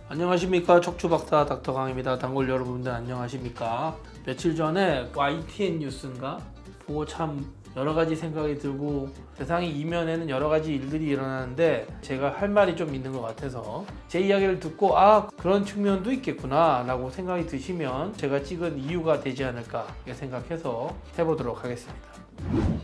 안녕하십니까, 척추박사 닥터강입니다. 단골 여러분들 안녕하십니까. 며칠 전에 YTN 뉴스인가 보고 참 여러가지 생각이 들고, 세상의 이면에는 여러가지 일들이 일어나는데 제가 할 말이 좀 있는 것 같아서 제 이야기를 듣고 그런 측면도 있겠구나 라고 생각이 드시면 제가 찍은 이유가 되지 않을까 생각해서 해보도록 하겠습니다. 지난해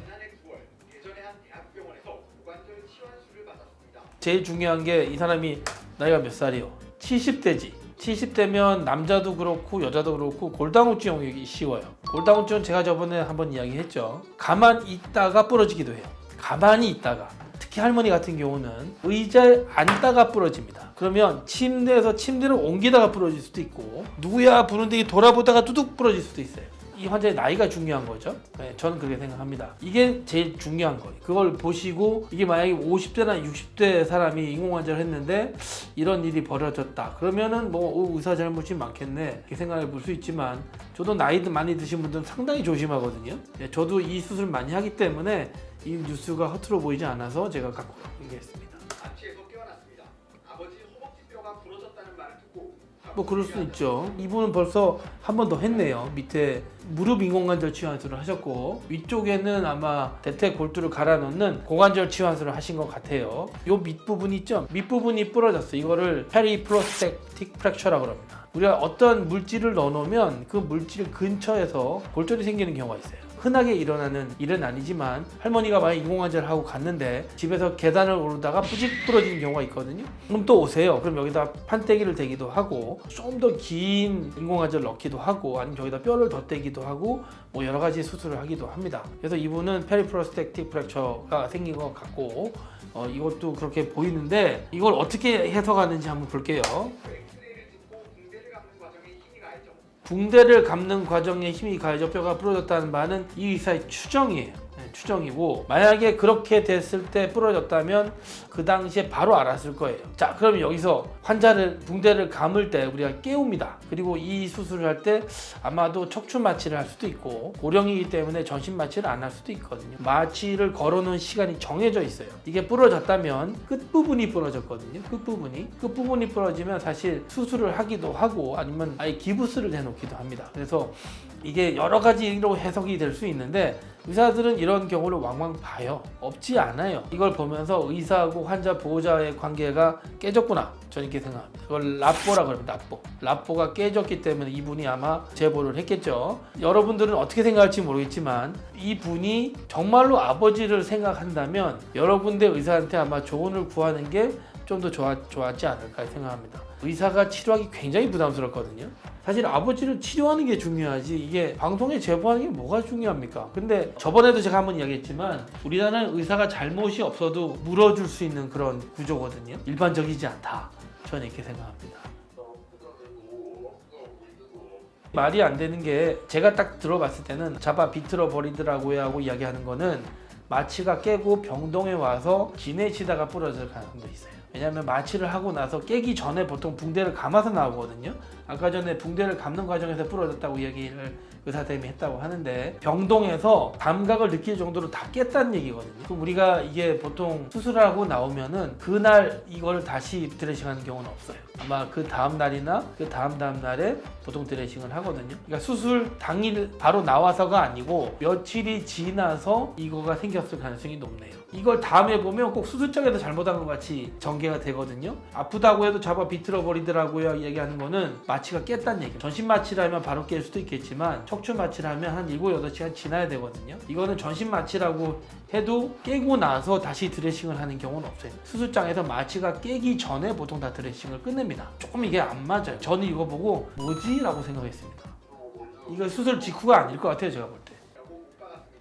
9월 대전의 한 대학병원에서 고관절 치환술을 받았습니다. 제일 중요한 게 이 사람이 나이가 몇 살이요? 70대지. 70대면 남자도 그렇고 여자도 그렇고 골다공증이 쉬워요. 골다공증은 제가 저번에 한번 이야기했죠. 가만히 있다가 부러지기도 해요. 가만히 있다가. 특히 할머니 같은 경우는 의자에 앉다가 부러집니다. 그러면 침대에서 침대를 옮기다가 부러질 수도 있고, 누구야 부는데 돌아보다가 뚜둑 부러질 수도 있어요. 이 환자의 나이가 중요한 거죠. 네, 저는 그렇게 생각합니다. 이게 제일 중요한 거예요. 그걸 보시고 이게 만약에 50대나 60대 사람이 인공관절을 했는데 이런 일이 벌어졌다. 그러면은 의사 잘못이 많겠네 이렇게 생각해 볼 수 있지만, 저도 나이도 많이 드신 분들은 상당히 조심하거든요. 네, 저도 이 수술 많이 하기 때문에 이 뉴스가 허투루 보이지 않아서 제가 갖고 얘기했습니다. 마취에서 깨어났습니다. 아버지 허벅지뼈가 부러졌다는 말을 듣고 그럴 수 있죠. 이분은 벌써 한 번 더 했네요. 밑에 무릎 인공관절 치환술을 하셨고, 위쪽에는 아마 대퇴 골두를 갈아 넣는 고관절 치환술을 하신 것 같아요. 요 밑부분 있죠? 밑부분이 부러졌어요. 이거를 페리프로스텍틱 프랙처라고 합니다. 우리가 어떤 물질을 넣어놓으면 그 물질 근처에서 골절이 생기는 경우가 있어요. 흔하게 일어나는 일은 아니지만, 할머니가 만약 인공관절을 하고 갔는데 집에서 계단을 오르다가 뿌직 부러지는 경우가 있거든요. 그럼 또 오세요. 그럼 여기다 판때기를 대기도 하고, 좀 더 긴 인공관절을 넣기도 하고, 아니면 저기다 뼈를 덧대기도 하고, 여러 가지 수술을 하기도 합니다. 그래서 이분은 페리프로스텍틱 프랙처가 생긴 것 같고, 이것도 그렇게 보이는데, 이걸 어떻게 해석하는지 한번 볼게요. 엑스레이를 찍고 붕대를 감는 과정에 힘이 가해져 붕대를 감는 과정에 힘이 가해져 뼈가 부러졌다는 말은 이 의사의 추정이에요. 추정이고, 만약에 그렇게 됐을 때 부러졌다면 그 당시에 바로 알았을 거예요. 자, 그럼 여기서 환자를 붕대를 감을 때 우리가 깨웁니다. 그리고 이 수술을 할 때 아마도 척추 마취를 할 수도 있고, 고령이기 때문에 전신 마취를 안 할 수도 있거든요. 마취를 걸어놓은 시간이 정해져 있어요. 이게 부러졌다면 끝부분이 부러졌거든요. 끝부분이 부러지면 사실 수술을 하기도 하고, 아니면 아예 기부스를 해놓기도 합니다. 그래서 이게 여러 가지로 해석이 될 수 있는데, 의사들은 이런 경우를 왕왕 봐요. 없지 않아요. 이걸 보면서 의사하고 환자 보호자의 관계가 깨졌구나, 저는 이렇게 생각합니다. 그걸 랍보라 그럽니다. 랍보가 깨졌기 때문에 이분이 아마 제보를 했겠죠. 여러분들은 어떻게 생각할지 모르겠지만, 이분이 정말로 아버지를 생각한다면 여러분들 의사한테 아마 조언을 구하는 게 좀 더 좋았지 않을까 생각합니다. 의사가 치료하기 굉장히 부담스럽거든요. 사실 아버지를 치료하는 게 중요하지, 이게 방송에 제보하는 게 뭐가 중요합니까? 근데 저번에도 제가 한번 이야기했지만, 우리나라는 의사가 잘못이 없어도 물어줄 수 있는 그런 구조거든요. 일반적이지 않다, 저는 이렇게 생각합니다. 말이 안 되는 게, 제가 딱 들어봤을 때는 잡아 비틀어 버리더라고요 하고 이야기하는 거는, 마취가 깨고 병동에 와서 지내시다가 부러질 가능성도 있어요. 왜냐하면 마취를 하고 나서 깨기 전에 보통 붕대를 감아서 나오거든요. 아까 전에 붕대를 감는 과정에서 부러졌다고 얘기를 의사쌤이 했다고 하는데, 병동에서 감각을 느낄 정도로 다 깼다는 얘기거든요. 그럼 우리가 이게 보통 수술하고 나오면은 그날 이걸 다시 드레싱하는 경우는 없어요. 아마 그 다음 날이나 그 다음 날에 보통 드레싱을 하거든요. 그러니까 수술 당일 바로 나와서가 아니고 며칠이 지나서 이거가 생겼을 가능성이 높네요. 이걸 다음에 보면 꼭 수술장에서 잘못한 것 같이 전개가 되거든요. 아프다고 해도 잡아 비틀어 버리더라고요 얘기하는 거는 마취가 깼다는 얘기예요. 전신 마취라면 바로 깰 수도 있겠지만, 척추 마취라면 한 7, 8시간 지나야 되거든요. 이거는 전신 마취라고 해도 깨고 나서 다시 드레싱을 하는 경우는 없어요. 수술장에서 마취가 깨기 전에 보통 다 드레싱을 끝냅니다. 조금 이게 안 맞아요. 저는 이거 보고 뭐지? 라고 생각했습니다. 이거 수술 직후가 아닐 것 같아요, 제가 볼 때.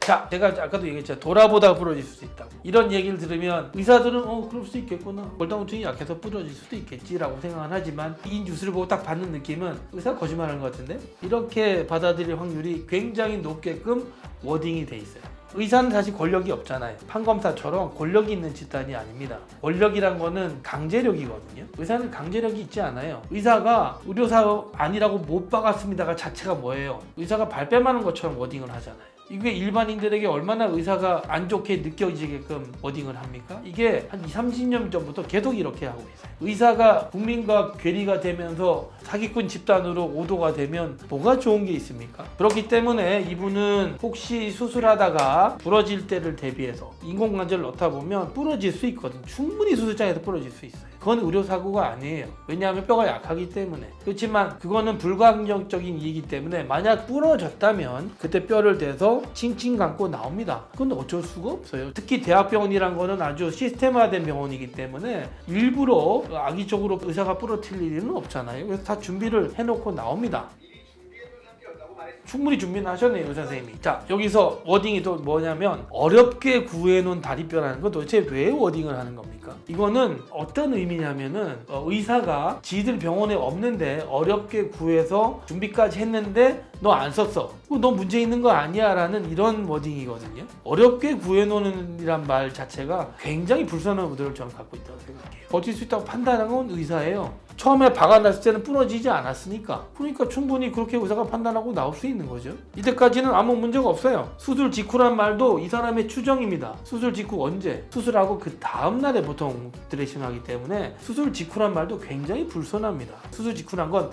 자, 제가 아까도 얘기했죠. 돌아보다 부러질 수도 있다고. 이런 얘기를 들으면 의사들은 그럴 수 있겠구나, 골다공증이 약해서 부러질 수도 있겠지라고 생각은 하지만, 이 뉴스를 보고 딱 받는 느낌은 의사가 거짓말하는 것 같은데, 이렇게 받아들일 확률이 굉장히 높게끔 워딩이 돼 있어요. 의사는 사실 권력이 없잖아요. 판검사처럼 권력이 있는 집단이 아닙니다. 권력이란 거는 강제력이거든요. 의사는 강제력이 있지 않아요. 의사가 의료사 아니라고 못 박았습니다가 자체가 뭐예요? 의사가 발뺌하는 것처럼 워딩을 하잖아요. 이게 일반인들에게 얼마나 의사가 안 좋게 느껴지게끔 워딩을 합니까? 이게 한 30년 전부터 계속 이렇게 하고 있어요. 의사가 국민과 괴리가 되면서 사기꾼 집단으로 오도가 되면 뭐가 좋은 게 있습니까? 그렇기 때문에 이분은 혹시 수술하다가 부러질 때를 대비해서 인공관절을 넣다 보면 부러질 수 있거든. 충분히 수술장에서 부러질 수 있어요. 그건 의료사고가 아니에요. 왜냐하면 뼈가 약하기 때문에. 그렇지만 그거는 불가항력적인 일이기 때문에 만약 부러졌다면 그때 뼈를 대서 칭칭 감고 나옵니다. 그건 어쩔 수가 없어요. 특히 대학병원이란 거는 아주 시스템화된 병원이기 때문에 일부러 악의적으로 의사가 부러뜨릴 일은 없잖아요. 그래서 다 준비를 해놓고 나옵니다. 미리 준비해둔 상태였다고 말했습니다. 충분히 준비는 하셨네요, 의사 선생님이. 자, 여기서 워딩이 또 뭐냐면 어렵게 구해놓은 다리뼈라는 건 도대체 왜 워딩을 하는 겁니까? 이거는 어떤 의미냐면은 의사가 지들 병원에 없는데 어렵게 구해서 준비까지 했는데 너 안 썼어. 너 문제 있는 거 아니야? 라는 이런 워딩이거든요. 어렵게 구해놓는 이란 말 자체가 굉장히 불편한 의도를 저는 갖고 있다고 생각해요. 버틸 수 있다고 판단한 건 의사예요. 처음에 박아놨을 때는 부러지지 않았으니까. 그러니까 충분히 그렇게 의사가 판단하고 나올 수 있는 거죠. 이때까지는 아무 문제가 없어요. 수술 직후란 말도 이 사람의 추정입니다. 수술 직후 언제? 수술하고 그 다음날에 보통 드레싱하기 때문에 수술 직후란 말도 굉장히 불손합니다. 수술 직후란 건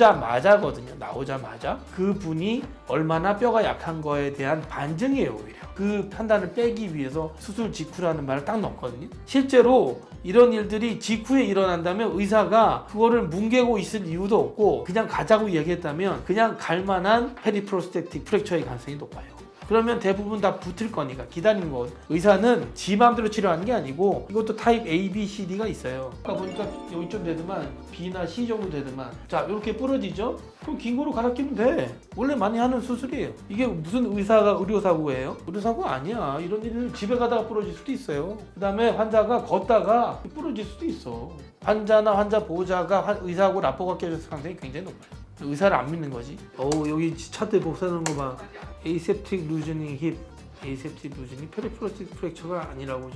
나오자마자거든요. 나오자마자 그분이 얼마나 뼈가 약한 거에 대한 반증이에요. 오히려 그 판단을 빼기 위해서 수술 직후라는 말을 딱 넣었거든요. 실제로 이런 일들이 직후에 일어난다면 의사가 그거를 뭉개고 있을 이유도 없고 그냥 가자고 얘기했다면 그냥 갈 만한 페리프로스테틱 프랙처의 가능성이 높아요. 그러면 대부분 다 붙을 거니까 기다리는 거. 의사는 지 마음대로 치료하는 게 아니고 이것도 타입 A, B, C, D가 있어요. 아까 보니까 여기 좀 되더만 B나 C 정도 되더만. 자, 이렇게 부러지죠? 그럼 긴 거로 갈아 끼면 돼. 원래 많이 하는 수술이에요. 이게 무슨 의사가 의료사고예요? 의료사고 아니야. 이런 일은 집에 가다가 부러질 수도 있어요. 그 다음에 환자가 걷다가 부러질 수도 있어. 환자나 환자 보호자가 의사하고 라포가 깨졌을 가능성이 굉장히 높아요. 의사를 안 믿는 거지. 여기 차트 복사하는 거 봐. 에이셉틱 루즈닝 힙, 에이셉틱 루즈닝 페리프로스틱 프랙처가 아니라고.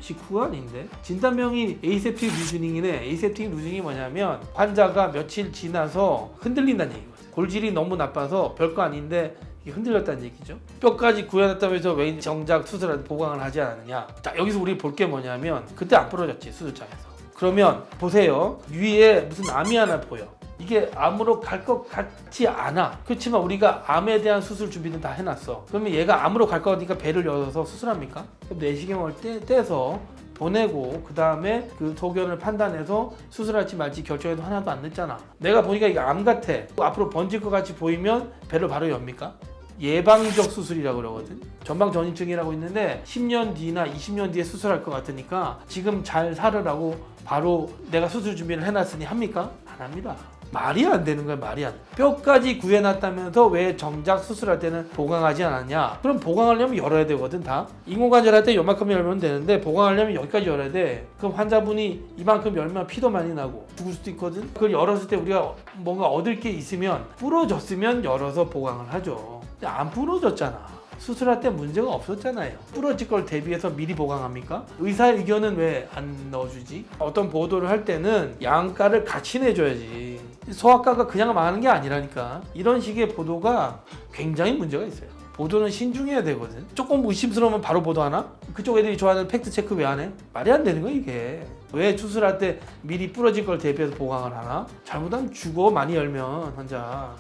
직후가 아닌데? 진단명이 에이셉틱 루즈닝이네. 에이셉틱 루즈닝이 뭐냐면 환자가 며칠 지나서 흔들린다는 얘기거든. 골질이 너무 나빠서 별거 아닌데 흔들렸다는 얘기죠. 뼈까지 구해놨다면서 왜 정작 수술할 보강을 하지 않느냐. 자, 여기서 우리 볼 게 뭐냐면 그때 안 부러졌지, 수술장에서. 그러면 보세요. 위에 무슨 암이 하나 보여. 이게 암으로 갈 것 같지 않아. 그렇지만 우리가 암에 대한 수술 준비는 다 해놨어. 그러면 얘가 암으로 갈 거니까 배를 열어서 수술합니까? 내시경을 떼서 보내고 그 다음에 그 소견을 판단해서 수술할지 말지 결정해도 하나도 안 늦잖아. 내가 보니까 이게 암 같아. 앞으로 번질 것 같이 보이면 배를 바로 엽니까? 예방적 수술이라고 그러거든. 전방전이증이라고 있는데 10년 뒤나 20년 뒤에 수술할 것 같으니까 지금 잘 살으라고 바로 내가 수술 준비를 해놨으니 합니까? 안 합니다. 말이 안 되는 거야. 말이 안 돼. 뼈까지 구해놨다면서 왜 정작 수술할 때는 보강하지 않았냐. 그럼 보강하려면 열어야 되거든. 다 인공관절 할 때 요만큼 열면 되는데 보강하려면 여기까지 열어야 돼. 그럼 환자분이 이만큼 열면 피도 많이 나고 죽을 수도 있거든. 그걸 열었을 때 우리가 뭔가 얻을 게 있으면 부러졌으면 열어서 보강을 하죠. 근데 안 부러졌잖아. 수술할 때 문제가 없었잖아요. 부러질 걸 대비해서 미리 보강합니까? 의사의 의견은 왜 안 넣어주지? 어떤 보도를 할 때는 양가를 같이 내줘야지. 소아과가 그냥 망하는 게 아니라니까. 이런 식의 보도가 굉장히 문제가 있어요. 보도는 신중해야 되거든. 조금 의심스러우면 바로 보도하나? 그쪽 애들이 좋아하는 팩트 체크 왜 안 해? 말이 안 되는 거야 이게. 왜 수술할 때 미리 부러질 걸 대비해서 보강을 하나? 잘못하면 죽어. 많이 열면 환자.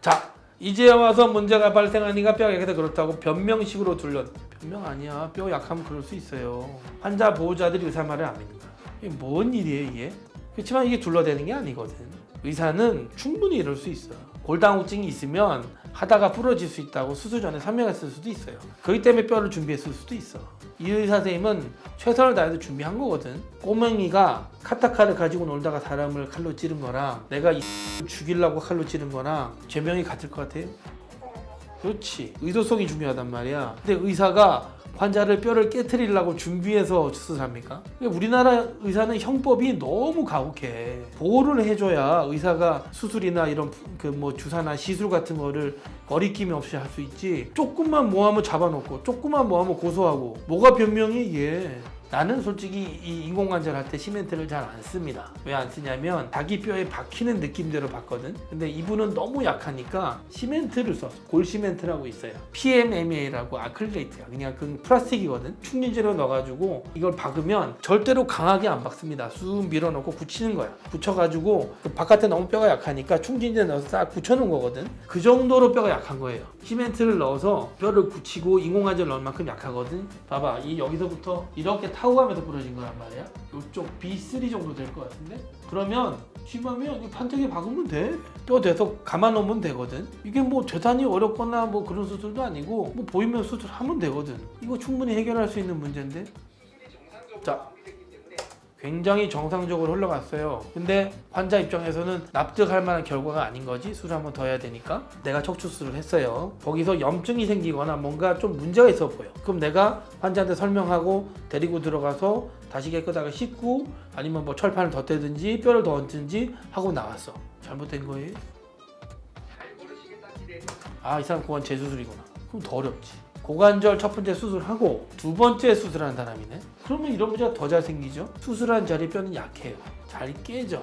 자, 이제 와서 문제가 발생하니까 뼈가 약해서 그렇다고 변명식으로 둘러. 변명 아니야. 뼈 약하면 그럴 수 있어요. 환자 보호자들이 의사 말을 안 믿는 거야. 이게 뭔 일이에요 이게? 그렇지만 이게 둘러대는 게 아니거든. 의사는 충분히 이럴 수 있어. 골다공증이 있으면 하다가 부러질 수 있다고 수술 전에 설명했을 수도 있어요. 그렇기 때문에 뼈를 준비했을 수도 있어. 이 의사 선생님은 최선을 다해서 준비한 거거든. 꼬맹이가 카타카를 가지고 놀다가 사람을 칼로 찌른 거랑 내가 이 죽이려고 칼로 찌른 거랑 죄명이 같을 것 같아요? 그렇지. 의도성이 중요하단 말이야. 근데 의사가 환자를 뼈를 깨트리려고 준비해서 수술합니까? 우리나라 의사는 형법이 너무 가혹해. 보호를 해줘야 의사가 수술이나 이런 그 뭐 주사나 시술 같은 거를 거리낌이 없이 할 수 있지. 조금만 뭐하면 잡아놓고 조금만 뭐하면 고소하고 뭐가 변명이 이게. 나는 솔직히 이 인공관절 할 때 시멘트를 잘 안 씁니다. 왜 안 쓰냐면 자기 뼈에 박히는 느낌대로 봤거든. 근데 이분은 너무 약하니까 시멘트를 썼어. 골시멘트라고 있어요. PMMA라고 아크릴레이트야. 그냥 그 플라스틱이거든. 충전재로 넣어가지고 이걸 박으면 절대로 강하게 안 박습니다. 쑥 밀어넣고 굳히는 거야. 굳혀가지고 그 바깥에 너무 뼈가 약하니까 충전재 넣어서 싹 굳혀놓은 거거든. 그 정도로 뼈가 약한 거예요. 시멘트를 넣어서 뼈를 굳히고 인공관절 넣을 만큼 약하거든. 봐봐, 이 여기서부터 이렇게 타고 가면서 부러진 거란 말이야. 이쪽 B3 정도 될 것 같은데. 그러면 심하면 이 판때기 박으면 돼. 뼈 돼서 감아놓으면 되거든. 이게 뭐 대단히 어렵거나 뭐 그런 수술도 아니고 뭐 보이면 수술하면 되거든. 이거 충분히 해결할 수 있는 문제인데. 수술이 정상적으로 자. 마무리됐기 때문에 굉장히 정상적으로 흘러갔어요. 근데 환자 입장에서는 납득할 만한 결과가 아닌 거지. 수술 한번 더 해야 되니까. 내가 척추수술을 했어요. 거기서 염증이 생기거나 뭔가 좀 문제가 있어 보여. 그럼 내가 환자한테 설명하고 데리고 들어가서 다시 깨끗하게 씻고 아니면 뭐 철판을 덧대든지 뼈를 더 얹든지 하고 나왔어. 잘못된 거예요? 잘 걸으시겠다는 기대에서 아, 이 사람 고관 재수술이구나. 그럼 더 어렵지. 고관절 첫 번째 수술하고 두 번째 수술한 사람이네. 그러면 이런 문제가 더 잘 생기죠. 수술한 자리 뼈는 약해요. 잘 깨져.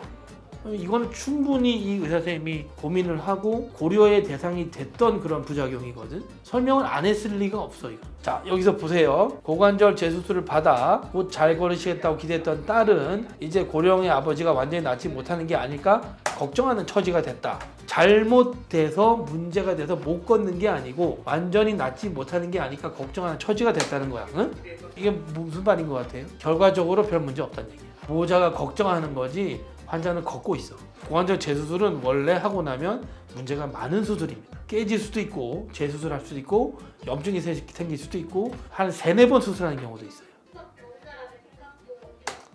이거는 충분히 이 의사 선생님이 고민을 하고 고려의 대상이 됐던 그런 부작용이거든. 설명을 안 했을 리가 없어 이거. 자, 여기서 보세요. 고관절 재수술을 받아 곧 잘 걸으시겠다고 기대했던 딸은 이제 고령의 아버지가 완전히 낫지 못하는 게 아닐까 걱정하는 처지가 됐다. 잘못돼서 문제가 돼서 못 걷는 게 아니고 완전히 낫지 못하는 게 아닐까 걱정하는 처지가 됐다는 거야. 응? 이게 무슨 말인 것 같아요? 결과적으로 별 문제 없다는 얘기야. 보호자가 걱정하는 거지 환자는 걷고 있어. 고관절 재수술은 원래 하고 나면 문제가 많은 수술입니다. 깨질 수도 있고 재수술할 수도 있고 염증이 생길 수도 있고 한 3-4번 수술하는 경우도 있어요.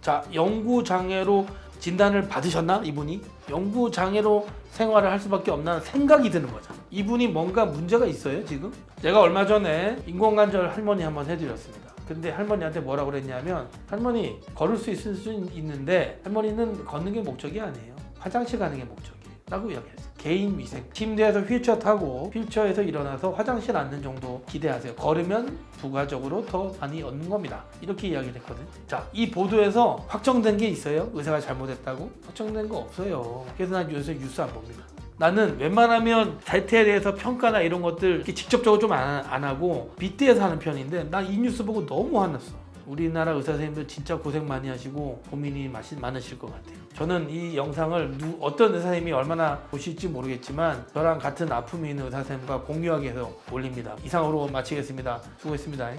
자, 영구장애로 진단을 받으셨나 이분이? 영구장애로 생활을 할 수밖에 없나 생각이 드는 거잖아. 이분이 뭔가 문제가 있어요 지금? 제가 얼마 전에 인공관절 할머니 한번 해드렸습니다. 근데 할머니한테 뭐라고 그랬냐면 할머니 걸을 수 있을 수 있는데 할머니는 걷는 게 목적이 아니에요. 화장실 가는 게 목적이에요 라고 이야기했어요. 개인 위생. 침대에서 휠체어 타고 휠체어에서 일어나서 화장실 앉는 정도 기대하세요. 걸으면 부가적으로 더 많이 얻는 겁니다. 이렇게 이야기를 했거든. 자, 이 보도에서 확정된 게 있어요? 의사가 잘못했다고? 확정된 거 없어요. 그래서 난 요새 뉴스 안 봅니다. 나는 웬만하면 대퇴에 대해서 평가나 이런 것들 이렇게 직접적으로 좀 안 하고 빗대에서 하는 편인데 난 이 뉴스 보고 너무 화났어. 우리나라 의사 선생님들 진짜 고생 많이 하시고 고민이 많으실 것 같아요. 저는 이 영상을 어떤 의사 선생님이 얼마나 보실지 모르겠지만 저랑 같은 아픔이 있는 의사 선생님과 공유하기 위해서 올립니다. 이상으로 마치겠습니다. 수고했습니다.